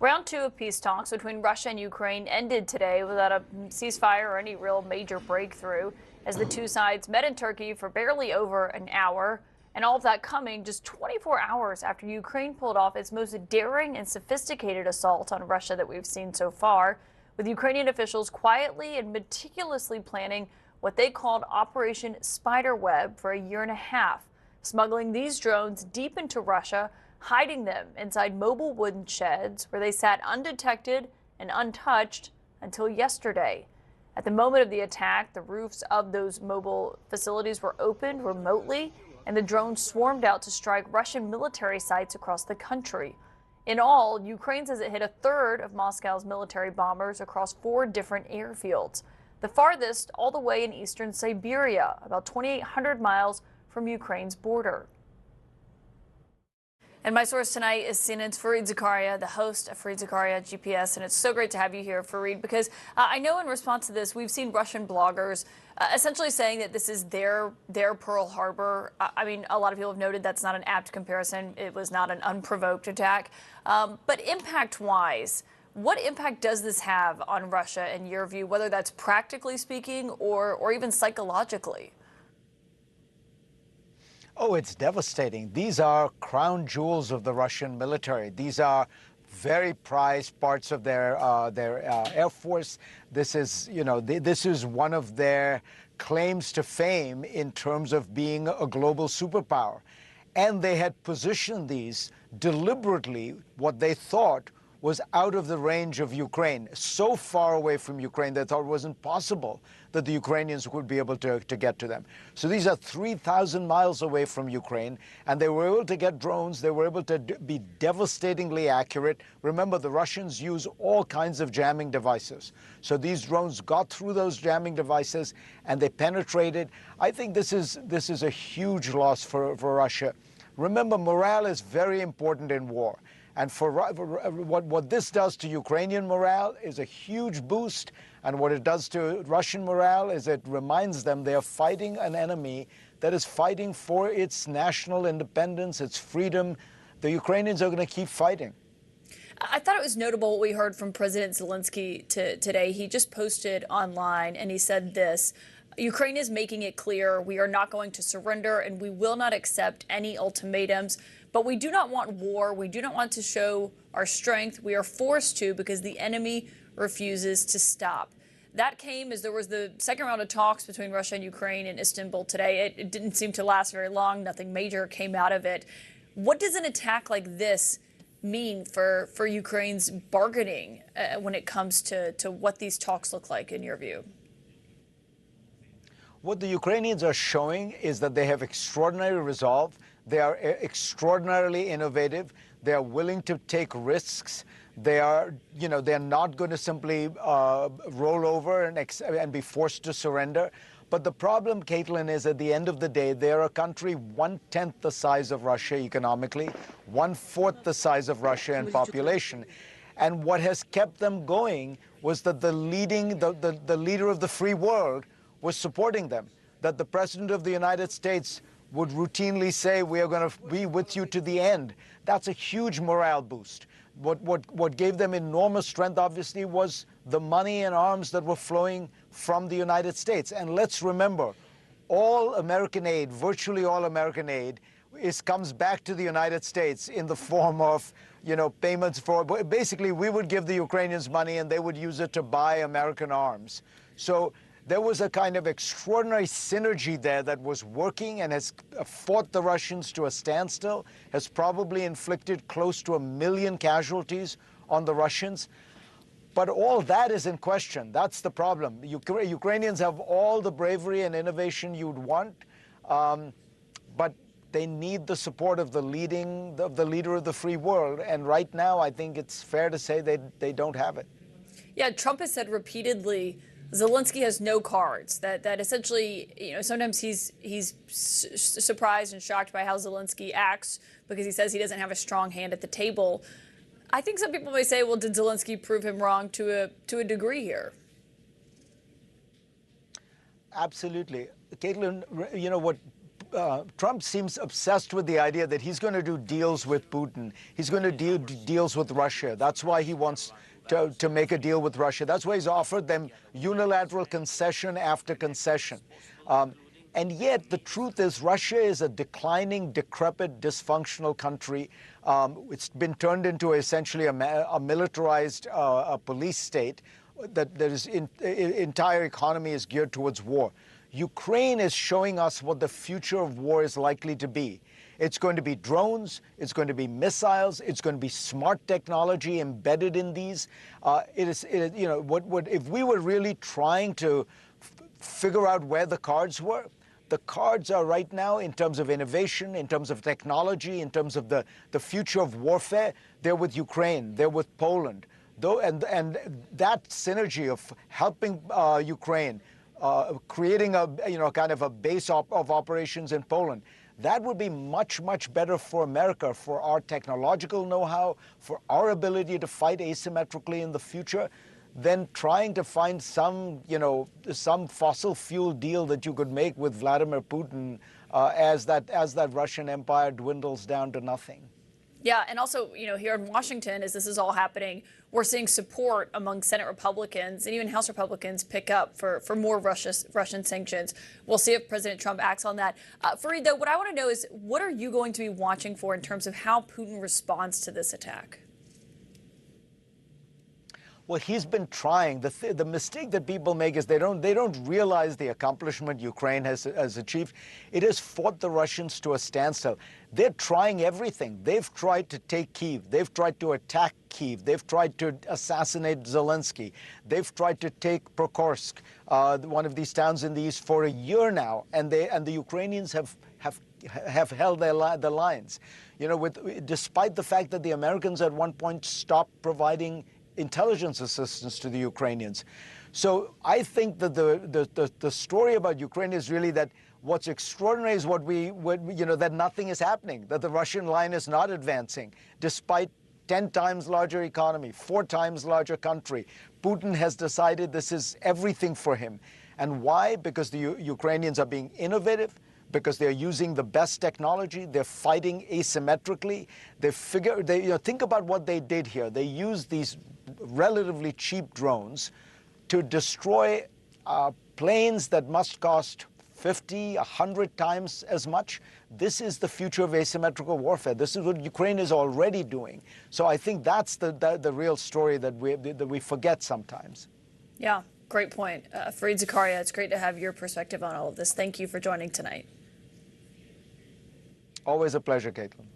Round two of peace talks between Russia and Ukraine ended today without a ceasefire or any real major breakthrough, as the two sides met in Turkey for barely over an hour. And all of that coming just 24 hours after Ukraine pulled off its most daring and sophisticated assault on Russia that we've seen so far, with Ukrainian officials quietly and meticulously planning what they called Operation Spiderweb for a year and a half, smuggling these drones deep into Russia, hiding them inside mobile wooden sheds where they sat undetected and untouched until yesterday. At the moment of the attack, the roofs of those mobile facilities were opened remotely, and the drones swarmed out to strike Russian military sites across the country. In all, Ukraine says it hit a third of Moscow's military bombers across 4 different airfields, the farthest all the way in eastern Siberia, about 2,800 miles from Ukraine's border. And my source tonight is CNN's Fareed Zakaria, the host of Fareed Zakaria GPS. And it's so great to have you here, Fareed, because I know in response to this, we've seen Russian bloggers essentially saying that this is their Pearl Harbor. I mean, a lot of people have noted that's not an apt comparison. It was not an unprovoked attack. But impact-wise, what impact does this have on Russia, in your view, whether that's practically speaking or even psychologically? Oh, it's devastating. These are crown jewels of the Russian military. These are very prized parts of their Air Force. This is, this is one of their claims to fame in terms of being a global superpower. And they had positioned these deliberately, what they thought was out of the range of Ukraine, so far away from Ukraine they thought it wasn't possible that the Ukrainians would be able to get to them. So these are 3,000 miles away from Ukraine, and they were able to get drones. They were able to be devastatingly accurate. Remember, the Russians use all kinds of jamming devices. So these drones got through those jamming devices, and they penetrated. I think this is a huge loss for Russia. Remember, morale is very important in war. And for what this does to Ukrainian morale is a huge boost. And what it does to Russian morale is it reminds them they are fighting an enemy that is fighting for its national independence, its freedom. The Ukrainians are going to keep fighting. I thought it was notable what we heard from President Zelensky today. He just posted online and he said this: Ukraine is making it clear we are not going to surrender and we will not accept any ultimatums. But we do not want war. We do not want to show our strength. We are forced to because the enemy refuses to stop. That came as there was the second round of talks between Russia and Ukraine in Istanbul today. It didn't seem to last very long. Nothing major came out of it. What does an attack like this mean for Ukraine's bargaining when it comes to what these talks look like, in your view? What the Ukrainians are showing is that they have extraordinary resolve. They are extraordinarily innovative. They are willing to take risks. They are, they're not going to simply roll over and be forced to surrender. But the problem, Caitlin, is at the end of the day, they're a country 1/10 the size of Russia economically, 1/4 the size of Russia in population. And what has kept them going was that the leader of the free world was supporting them, that the President of the United States would routinely say, we are going to be with you to the end. That's a huge morale boost. What gave them enormous strength, obviously, was the money and arms that were flowing from the United States. And let's remember, all American aid, virtually all American aid, comes back to the United States in the form of, payments for, basically, we would give the Ukrainians money and they would use it to buy American arms. So there was a kind of extraordinary synergy there that was working and has fought the Russians to a standstill, has probably inflicted close to 1 million casualties on the Russians. But all that is in question. That's the problem. Ukrainians have all the bravery and innovation you'd want, but they need the support of the leader of the free world. And right now, I think it's fair to say they don't have it. Yeah, Trump has said repeatedly Zelensky has no cards, that essentially, sometimes he's surprised and shocked by how Zelensky acts because he says he doesn't have a strong hand at the table. I think some people may say, well, did Zelensky prove him wrong to a degree here? Absolutely. Caitlin, what Trump seems obsessed with the idea that he's going to do deals with Putin. He's going to do deals with Russia. That's why he wants to make a deal with Russia. That's why he's offered them unilateral concession after concession. And yet, the truth is, Russia is a declining, decrepit, dysfunctional country. It's been turned into essentially a militarized police state. That entire economy is geared towards war. Ukraine is showing us what the future of war is likely to be. It's going to be drones, it's going to be missiles, it's going to be smart technology embedded in these. If we were really trying to figure out where the cards were, the cards are right now in terms of innovation, in terms of technology, in terms of the future of warfare. They're with Ukraine, they're with Poland. And that synergy of helping Ukraine, creating a kind of a base of operations in Poland, that would be much, much better for America, for our technological know-how, for our ability to fight asymmetrically in the future, than trying to find some fossil fuel deal that you could make with Vladimir Putin as that Russian empire dwindles down to nothing. Yeah, and also, here in Washington, as this is all happening, we're seeing support among Senate Republicans and even House Republicans pick up for more Russian sanctions. We'll see if President Trump acts on that. Fareed, though, what I want to know is, what are you going to be watching for in terms of how Putin responds to this attack? Well, he's been trying. The mistake that people make is they don't realize the accomplishment Ukraine has achieved. It has fought the Russians to a standstill. They're trying everything. They've tried to take Kyiv. They've tried to attack Kyiv. They've tried to assassinate Zelensky. They've tried to take Prokhorsk, one of these towns in the east, for a year now, and the Ukrainians have held their lines. Despite the fact that the Americans at one point stopped providing intelligence assistance to the Ukrainians. So I think that the story about Ukraine is really that what's extraordinary is that nothing is happening, that the Russian line is not advancing, despite 10 times larger economy, 4 times larger country. Putin has decided this is everything for him. And why? Because the Ukrainians are being innovative, because they're using the best technology, they're fighting asymmetrically. Think about what they did here. They used these relatively cheap drones to destroy planes that must cost 50, 100 times as much. This is the future of asymmetrical warfare. This is what Ukraine is already doing. So I think that's the real story that we forget sometimes. Yeah, great point. Fareed Zakaria, it's great to have your perspective on all of this. Thank you for joining tonight. Always a pleasure, Caitlin.